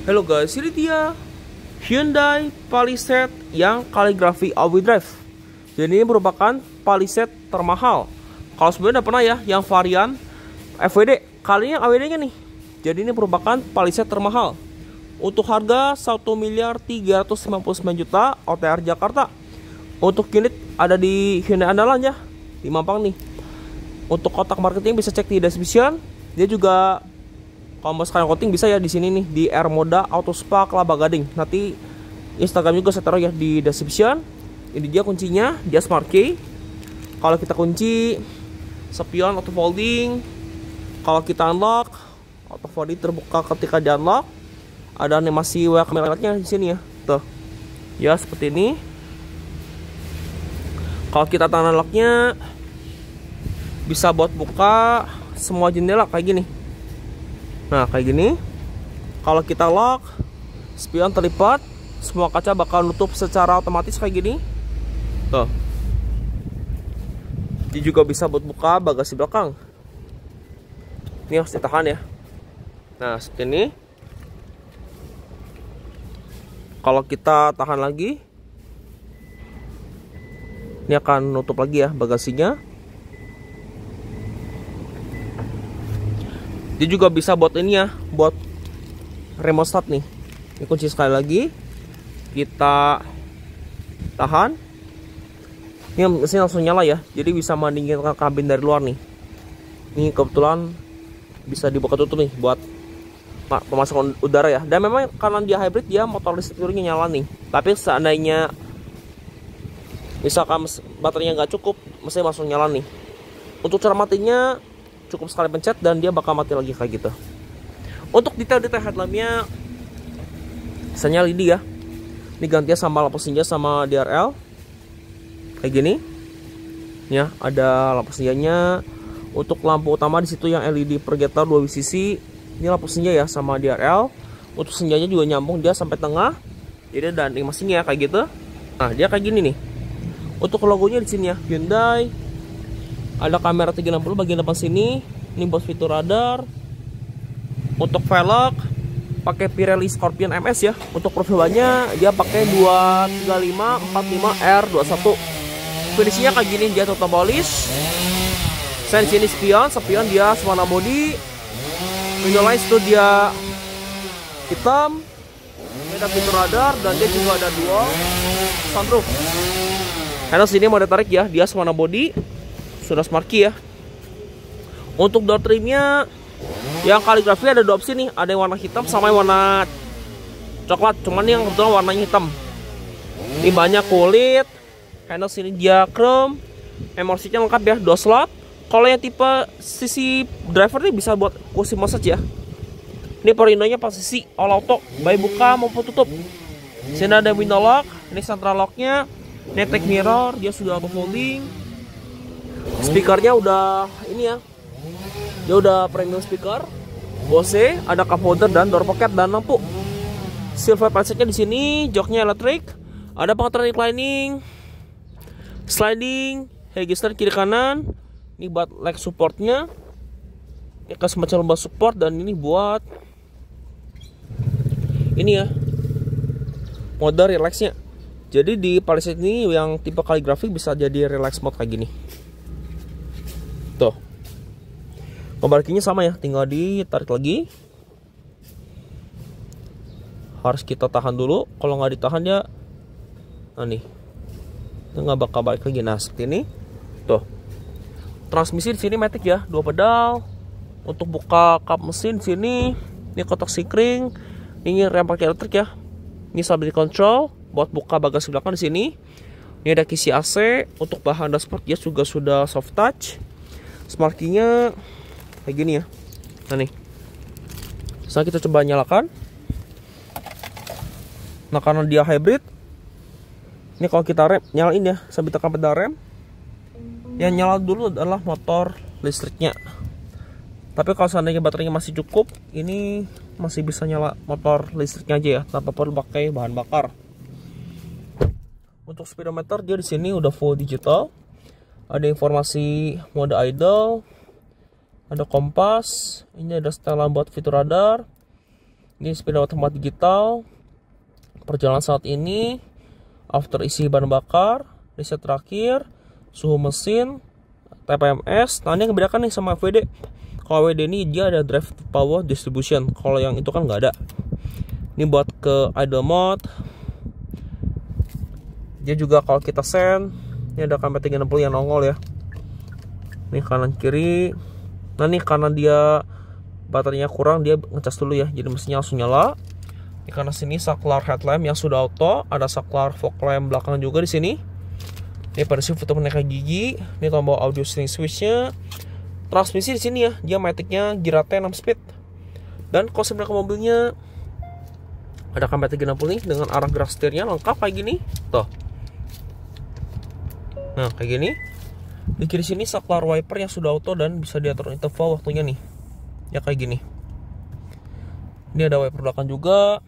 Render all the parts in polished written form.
Halo guys, ini dia Hyundai Palisade yang kaligrafi all-wheel drive. Jadi ini merupakan Palisade termahal. Kalau sebelumnya udah pernah ya yang varian FWD, kali ini AWD nya nih. Jadi ini merupakan Palisade termahal. Untuk harga 1.359.000.000 OTR Jakarta. Untuk unit ada di Hyundai Andalan ya, di Mampang nih. Untuk kotak marketing bisa cek di description. Dia juga kalau mau sekalian coating bisa ya di sini nih di R Moda Auto Spa Kelapa Gading. Nanti Instagram juga saya taruh ya di description. Ini dia kuncinya, dia smart key. Kalau kita kunci, spion auto folding. Kalau kita unlock, auto folding terbuka ketika di unlock. Ada animasi welcome nya di sini ya. Tuh. Ya seperti ini. Kalau kita tahan unlocknya, bisa buat buka semua jendela kayak gini. Nah kayak gini. Kalau kita lock, spion terlipat, semua kaca bakal nutup secara otomatis kayak gini. Tuh. Dia juga bisa buat buka bagasi belakang. Ini harus ditahan ya. Nah seperti ini. Kalau kita tahan lagi, ini akan nutup lagi ya bagasinya. Dia juga bisa buat ini ya, buat remote start nih. Ini kunci sekali lagi. Kita tahan. Ini mesin langsung nyala ya. Jadi bisa mendinginkan kabin dari luar nih. Ini kebetulan bisa dibuka tutup nih buat pemasukan udara ya. Dan memang karena dia hybrid, dia motor listriknya nyala nih. Tapi seandainya misalkan baterainya nggak cukup, mesin langsung nyala nih. Untuk cara matinya cukup sekali pencet dan dia bakal mati lagi kayak gitu. Untuk detail-detail headlampnya misalnya LED ya. Ini gantinya sama lampu senja sama DRL kayak gini. Ya, ada lampu senjanya. Untuk lampu utama di situ yang LED projector 2 sisi. Ini lampu senja ya sama DRL. Untuk senjanya juga nyambung dia sampai tengah. Jadi ada animasinya ya kayak gitu. Nah, dia kayak gini nih. Untuk logonya di sini ya, Hyundai. Ada kamera 360 bagian depan sini. Ini buat fitur radar. Untuk velg pakai Pirelli Scorpion MS ya. Untuk profil bannya dia pakai 235 45 R21. Finishnya kayak gini, dia total polish. Sen sini spion dia warna body. Window lines itu dia hitam. Ini ada fitur radar dan dia juga ada dual sunroof. Handle sini mau ditarik ya, dia warna body. Sudah smart key ya. Untuk door trimnya yang kaligrafi ada 2 opsi nih. Ada yang warna hitam sama yang warna coklat. Cuman yang kebetulan warnanya hitam. Ini banyak kulit. Handle sini dia chrome. Memory-nya lengkap ya, 2 slot. Kalau yang tipe sisi driver nih bisa buat kursi massage ya. Ini perindonya posisi all auto, baik buka maupun tutup. Sini ada window lock. Ini central locknya. Ini take mirror, dia sudah auto folding. Speakernya udah ini ya, dia udah premium speaker. Bose, ada cup holder dan door pocket dan lampu. Silver plastinya di sini, joknya elektrik. Ada pengatur reclining, sliding, register kiri kanan. Ini buat leg supportnya. Ini kan semacam lembah support dan ini buat ini ya, mode relaxnya. Jadi di Palisade ini yang tipe kaligrafi bisa jadi relax mode kayak gini. Tuh. Pembalikannya sama ya, tinggal ditarik lagi. Harus kita tahan dulu, kalau nggak ditahan ya, nah nih, itu nggak bakal balik lagi. Nah seperti ini, tuh. Transmisi di sini matic ya, 2 pedal. Untuk buka kap mesin di sini, ini kotak sikring, ini rem pakai elektrik ya. Ini stability control, buat buka bagasi belakang di sini. Ini ada kisi AC. Untuk bahan dashboard dia juga sudah soft touch. Smart key-nya kayak gini ya. Nah nih. Sekarang kita coba nyalakan. Nah karena dia hybrid, ini kalau kita rem, nyalain ya sambil tekan pedal rem. Yang nyala dulu adalah motor listriknya. Tapi kalau seandainya baterainya masih cukup, ini masih bisa nyala motor listriknya aja ya, tanpa perlu pakai bahan bakar. Untuk speedometer dia di sini udah full digital. Ada informasi mode idle. Ada kompas, ini ada setelan buat fitur radar. Ini sepeda otomatis digital. Perjalanan saat ini, after isi bahan bakar, riset terakhir, suhu mesin, TPMS. Nah, ini yang membedakan nih sama FWD. Kalau FWD ini dia ada drive power distribution, kalau yang itu kan nggak ada. Ini buat ke idle mode. Dia juga kalau kita send, ini ada kamera 360 yang nongol ya. Ini kanan kiri. Nah, nih karena dia baterainya kurang, dia ngecas dulu ya, jadi mesinnya langsung nyala. Di kanan sini saklar headlamp yang sudah auto, ada saklar fog lamp belakang juga di sini. Ini pada sini foto pendekat gigi. Ini tombol audio string switchnya. Transmisi di sini ya, dia maticnya Girate 6 speed. Dan konsep belakang mobilnya ada kamera 360 nih dengan arah gerak setirnya lengkap kayak gini. Tuh. Nah, kayak gini. Di kiri sini saklar wiper yang sudah auto dan bisa diatur interval waktunya nih. Ya kayak gini. Ini ada wiper belakang juga.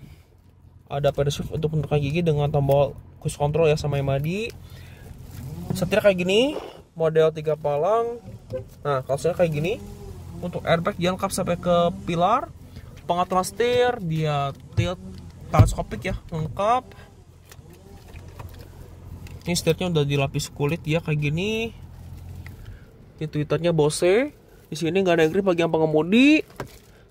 Ada pedal shift untuk menentukan gigi dengan tombol cruise control ya sama Yamadi. Setir kayak gini, model 3 palang. Nah, kalau saya kayak gini, untuk airbag dia lengkap sampai ke pilar. Pengaturan setir, dia tilt teleskopik ya, lengkap. Ini setirnya udah dilapis kulit ya kayak gini. Ini twitternya Bose. Di sini nggak ada grip bagian pengemudi.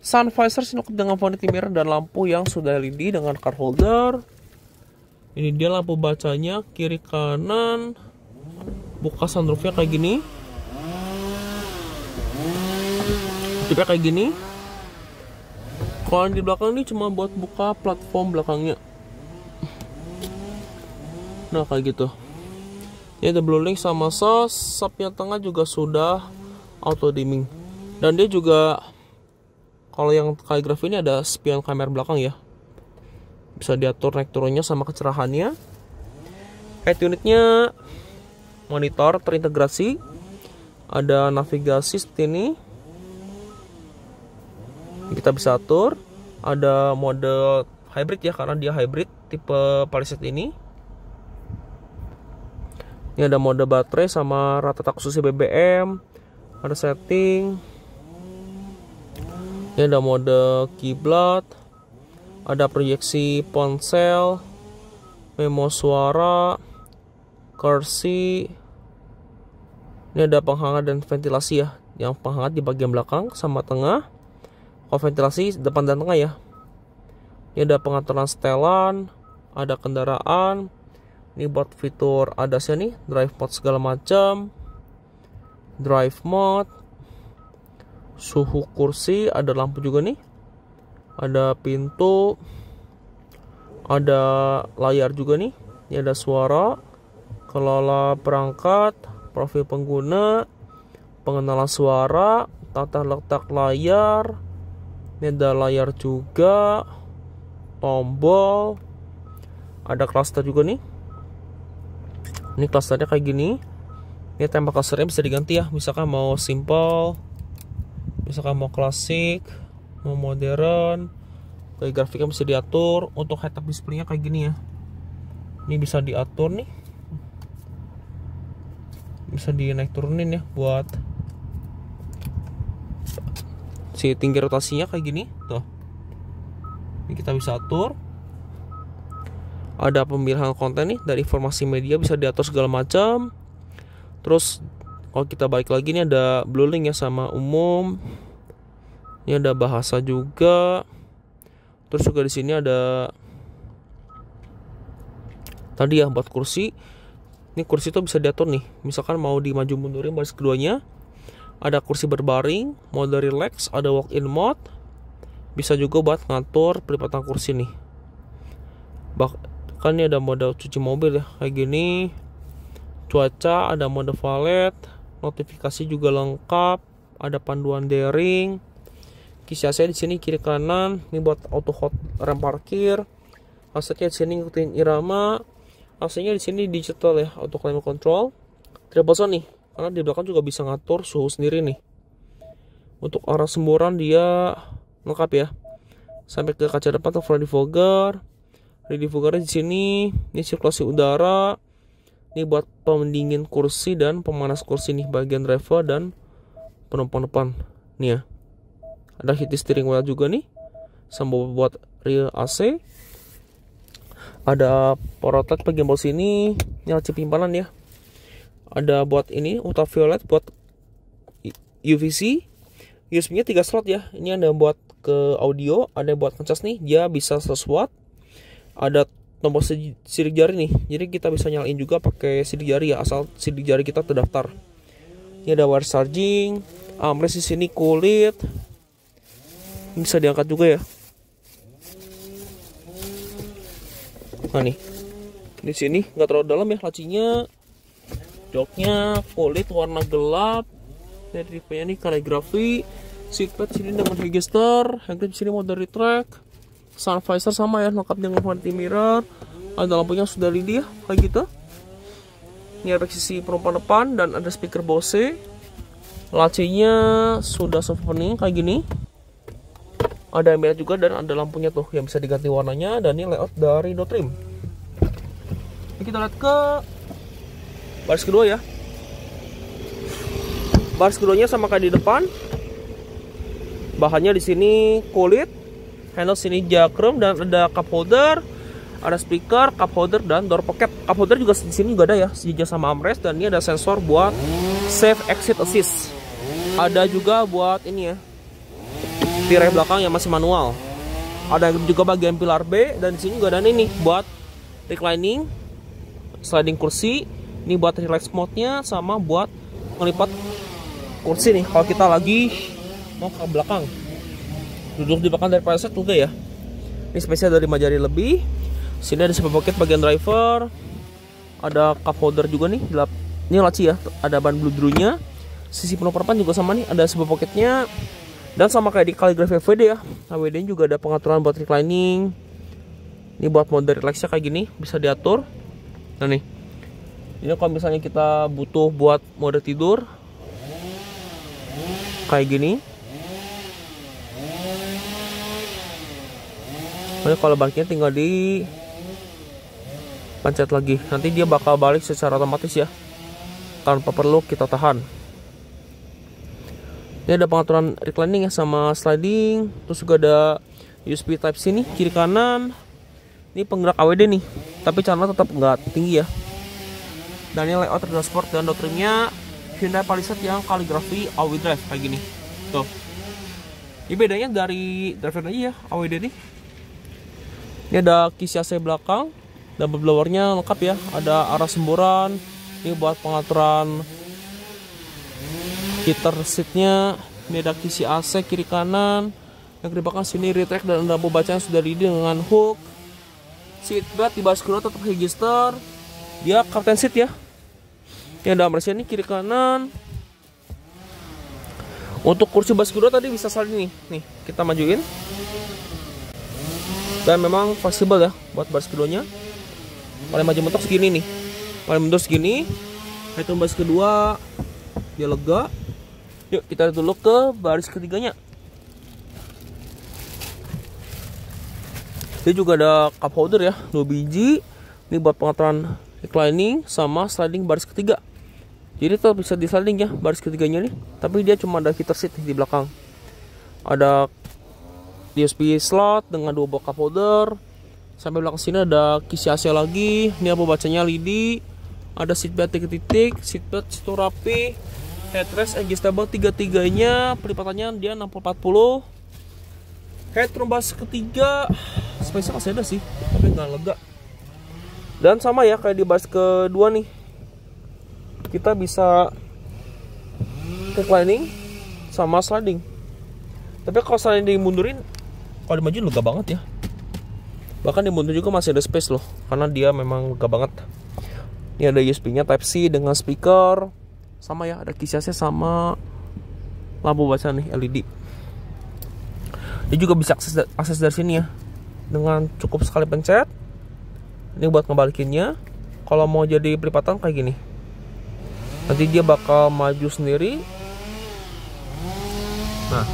Sun visor lengkap dengan vanity mirror dan lampu yang sudah LED dengan card holder. Ini dia lampu bacanya kiri kanan. Buka sunroofnya kayak gini. Juga kayak gini. Kalau di belakang ini cuma buat buka platform belakangnya. Nah kayak gitu. Ini ada blue link sama sos. Sapnya tengah juga sudah auto dimming. Dan dia juga kalau yang kaligrafi ini ada spion kamera belakang ya. Bisa diatur naik turunnya sama kecerahannya. Head unitnya monitor terintegrasi. Ada navigasi sini. Kita bisa atur. Ada mode hybrid ya karena dia hybrid tipe Palisade ini. Ini ada mode baterai sama rata-rata khususnya BBM. Ada setting. Ini ada mode kiblat. Ada proyeksi ponsel. Memo suara. Kursi. Ini ada penghangat dan ventilasi ya. Yang penghangat di bagian belakang sama tengah. Kalau ventilasi depan dan tengah ya. Ini ada pengaturan setelan. Ada kendaraan. Ini buat fitur ADAS-nya nih, drive mode segala macam. Drive mode. Suhu kursi, ada lampu juga nih. Ada pintu. Ada layar juga nih. Ini ada suara. Kelola perangkat, profil pengguna, pengenalan suara, tata letak layar. Ini ada layar juga. Tombol. Ada cluster juga nih. Ini clusternya kayak gini. Ini tembak clusternya bisa diganti ya. Misalkan mau simple, misalkan mau klasik, mau modern. Kayak grafiknya bisa diatur. Untuk head up display-nya kayak gini ya. Ini bisa diatur nih. Bisa dinaik turunin ya buat si tinggi rotasinya kayak gini. Tuh. Ini kita bisa atur. Ada pemilihan konten nih dari informasi media bisa diatur segala macam. Terus kalau kita balik lagi nih ada blue link ya sama umum. Ini ada bahasa juga. Terus juga di sini ada tadi ya buat kursi. Ini kursi itu bisa diatur nih. Misalkan mau dimaju mundurin baris keduanya. Ada kursi berbaring, mode relax, ada walk-in mode. Bisa juga buat ngatur pelipatan kursi nih. Kan ini ada mode cuci mobil ya kayak gini. Cuaca ada mode valet, notifikasi juga lengkap, ada panduan daring. Kisi AC di sini kiri kanan, ini buat auto hot rem parkir. AC-nya di sini ngikutin irama. AC-nya di sini digital ya, auto climate control. Triple zone nih, karena di belakang juga bisa ngatur suhu sendiri nih. Untuk arah semburan dia lengkap ya. Sampai ke kaca depan atau front defogger. Diffuser di sini, ini sirkulasi udara. Ini buat pendingin kursi dan pemanas kursi nih bagian driver dan penumpang depan. Nih ya, ada heat steering wheel juga nih, sama buat rear AC. Ada power outlet bagian bawah sini, ini laci penyimpanan ya. Ada buat ini ultraviolet buat UVC. USB-nya 3 slot ya. Ini ada buat ke audio, ada buat ngecas nih, dia bisa 100 watt. Ada tombol sidik jari nih, jadi kita bisa nyalain juga pakai sidik jari ya, asal sidik jari kita terdaftar. Ini ada wire charging, armrest di sini kulit, ini bisa diangkat juga ya. Nah nih, di sini nggak terlalu dalam ya lacinya, joknya kulit warna gelap. Dari tipenya nih kaligrafi, seatbelt sini dengan register, handgrip sini mau dari track, sun visor sama ya, lengkap dengan vanity mirror, ada lampunya sudah LED ya, kayak gitu. Ini ada sisi penumpang depan dan ada speaker Bose. Lacinya sudah soft opening kayak gini. Ada ambient juga dan ada lampunya tuh yang bisa diganti warnanya, dan ini layout dari Dotrim. Ini kita lihat ke baris kedua ya. Baris keduanya sama kayak di depan. Bahannya di sini kulit, handle sini jakrum dan ada cup holder, ada speaker, cup holder dan door pocket. Cup holder juga di sini juga ada ya, sejajar sama armrest, dan ini ada sensor buat save exit assist. Ada juga buat ini ya, tirai belakang yang masih manual. Ada juga bagian pilar B, dan di sini juga ada ini buat reclining, sliding kursi. Ini buat relax mode-nya sama buat ngelipat kursi nih kalau kita lagi mau ke belakang, duduk di belakang dari set juga ya. Ini spesial dari 5 jari lebih. Sini ada sebuah pocket bagian driver, ada cup holder juga nih. Ini laci ya, ada ban bludrunya. Sisi penumpang depan juga sama nih, ada sebuah pocketnya. Dan sama kayak di kaligrafi WD ya, WD juga ada pengaturan buat reclining. Ini buat mode relaxnya kayak gini, bisa diatur. Nah nih, ini kalau misalnya kita butuh buat mode tidur kayak gini. Nah, kalau baliknya tinggal di pencet lagi, nanti dia bakal balik secara otomatis ya, tanpa perlu kita tahan. Ini ada pengaturan reclining ya sama sliding, terus juga ada USB Type C nih kiri kanan. Ini penggerak AWD nih, tapi channel tetap nggak tinggi ya. Dan ini layout dashboard dan Dotrimnya Hyundai Palisade yang kaligrafi all-wheel drive kayak gini. Tuh. Ini bedanya dari driver aja ya, AWD nih. Ini ada kisi AC belakang, double blowernya lengkap ya. Ada arah semburan. Ini buat pengaturan heater seatnya. Ini ada kisi AC kiri kanan. Yang di belakang sini retract dan lampu bacaan sudah ready dengan hook. Seatbelt di baris kedua tetap register. Dia captain seat ya. Yang ada armrestnya ini kiri kanan. Untuk kursi baris kedua tadi bisa salin nih. Nih, kita majuin. Dan memang fleksibel ya buat baris keduanya. Paling maju mentok segini nih. Paling mundur segini. Itu baris kedua. Dia lega. Yuk kita lihat dulu ke baris ketiganya. Dia juga ada cup holder ya, 2 biji. Ini buat pengaturan reclining sama sliding baris ketiga. Jadi tetap bisa di sliding ya baris ketiganya nih, tapi dia cuma ada heater seat di belakang. Ada USB slot dengan 2 buah cup holder. Sampai belakang sini ada kisi AC lagi. Ini apa bacanya LED. Ada seatbelt titik-titik, seatbelt situ rapi. Headrest adjustable tiga-tiganya, pelipatannya dia 60-40. Headroom baris ketiga spesial masih ada sih, tapi nggak lega. Dan sama ya kayak di baris kedua nih, kita bisa reclining sama sliding. Tapi kalau sliding dimundurin, kalau dimajuin lega banget ya. Bahkan dimundur juga masih ada space loh, karena dia memang lega banget. Ini ada USB-nya Type C dengan speaker. Sama ya, ada kisi AC sama lampu baca nih LED. Dia juga bisa akses dari sini ya, dengan cukup sekali pencet. Ini buat ngebalikinnya. Kalau mau jadi pelipatan kayak gini, nanti dia bakal maju sendiri. Nah,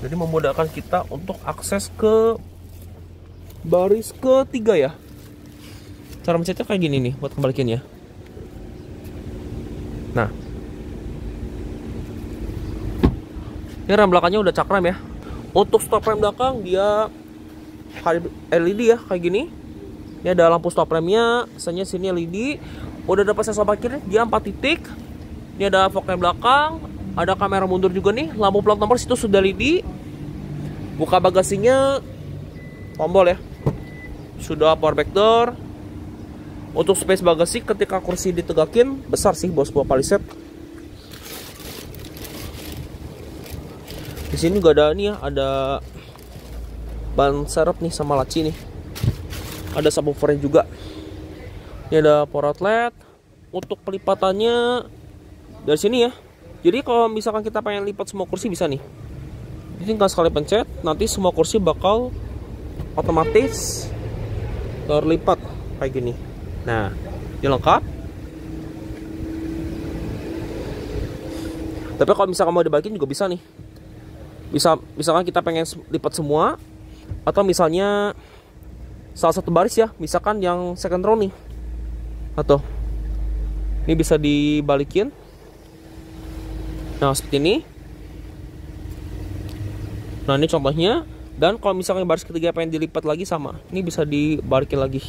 jadi memudahkan kita untuk akses ke baris ketiga ya. Cara mencetnya kayak gini nih buat kebalikinnya. Nah, Ini rem belakangnya udah cakram ya. Untuk stop rem belakang dia LED ya, kayak gini. Ini ada lampu stop remnya, misalnya sini LED. Udah dapat sensor parkir, dia 4 titik. Ini ada fog lamp belakang, ada kamera mundur juga nih. Lampu plat nomor situ sudah LED. Buka bagasinya, tombol ya. Sudah power back door. Untuk space bagasi ketika kursi ditegakin besar sih bos buah Palisade. Di sini juga ada nih ya, ada ban serep nih sama laci nih. Ada subwoofernya juga. Ini ada power outlet. Untuk pelipatannya dari sini ya. Jadi kalau misalkan kita pengen lipat semua kursi bisa nih. Jadi tinggal sekali pencet, nanti semua kursi bakal otomatis terlipat kayak gini. Nah, ini lengkap. Tapi kalau misalkan mau dibalikin juga bisa nih. Misalkan kita pengen lipat semua, atau misalnya salah satu baris ya, misalkan yang second row nih, atau ini bisa dibalikin. Nah seperti ini. Nah ini contohnya. Dan kalau misalkan baris ketiga pengen dilipat lagi sama, ini bisa dibalikin lagi.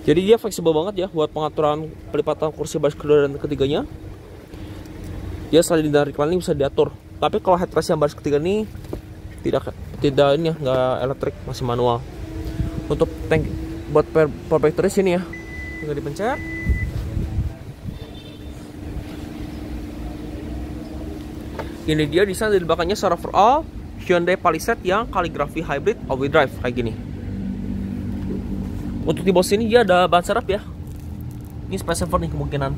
Jadi dia fleksibel banget ya buat pengaturan pelipatan kursi baris kedua dan ketiganya. Dia sliding dan reclining bisa diatur. Tapi kalau headrest yang baris ketiga ini tidak ini ya, nggak elektrik, masih manual. Untuk tank buat power battery sini ya, tinggal dipencet. Ini dia desain dari belakangnya secara overall Hyundai Palisade yang kaligrafi hybrid all-wheel drive kayak gini. Untuk di bawah sini dia ada ban serep ya. Ini space saver nih kemungkinan.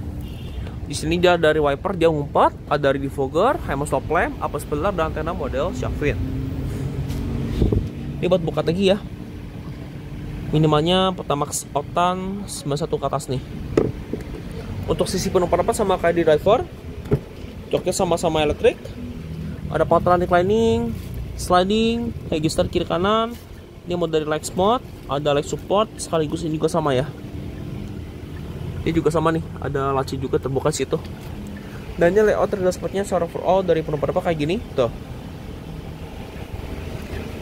Di sini dia dari wiper dia ngumpat, ada dari defogger, HEMA stop lamp, upper spoiler dan antena model shark fin. Ini buat buka tangki ya. Minimalnya Pertamax Oktan 91 ke atas nih. Untuk sisi penumpang depan sama kayak di driver. Joknya sama-sama elektrik. Ada pattern reclining, sliding, register kiri kanan. Ini mode dari light mode, ada light support, sekaligus ini juga sama ya. Ini juga sama nih, ada laci juga terbuka situ. Dan ini layout dari dashboardnya secara overall dari penumpang depan kayak gini, tuh.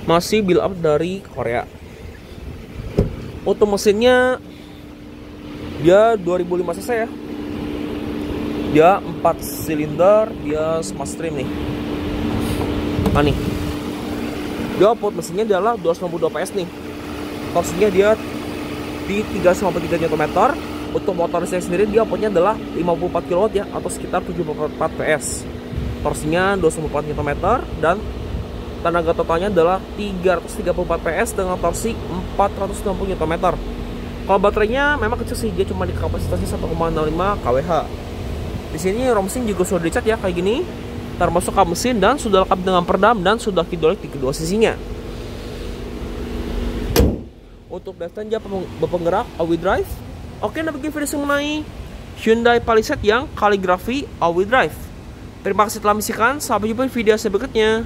Masih build up dari Korea. Untuk mesinnya dia 2005 cc ya. Dia 4 silinder, dia smart stream nih. Nah nih. Dia output mesinnya adalah 292 PS nih. Torsinya dia di 393 Nm. Untuk motor listrik sendiri dia outputnya adalah 54 kW ya, atau sekitar 74 PS. Torsinya 294 Nm dan tenaga totalnya adalah 334 PS dengan torsi 460 Nm. Kalau baterainya memang kecil sih, dia cuma di kapasitasnya 1,65 kWh. Di sini romsing juga sudah dicat ya kayak gini, termasuk kap mesin dan sudah lengkap dengan peredam dan sudah hidrolik di kedua sisinya. Untuk drivetrain dia berpenggerak all-wheel drive. Oke, nah begini video mengenai Hyundai Palisade yang kaligrafi all-wheel drive. Terima kasih telah menyaksikan. Sampai jumpa di video berikutnya.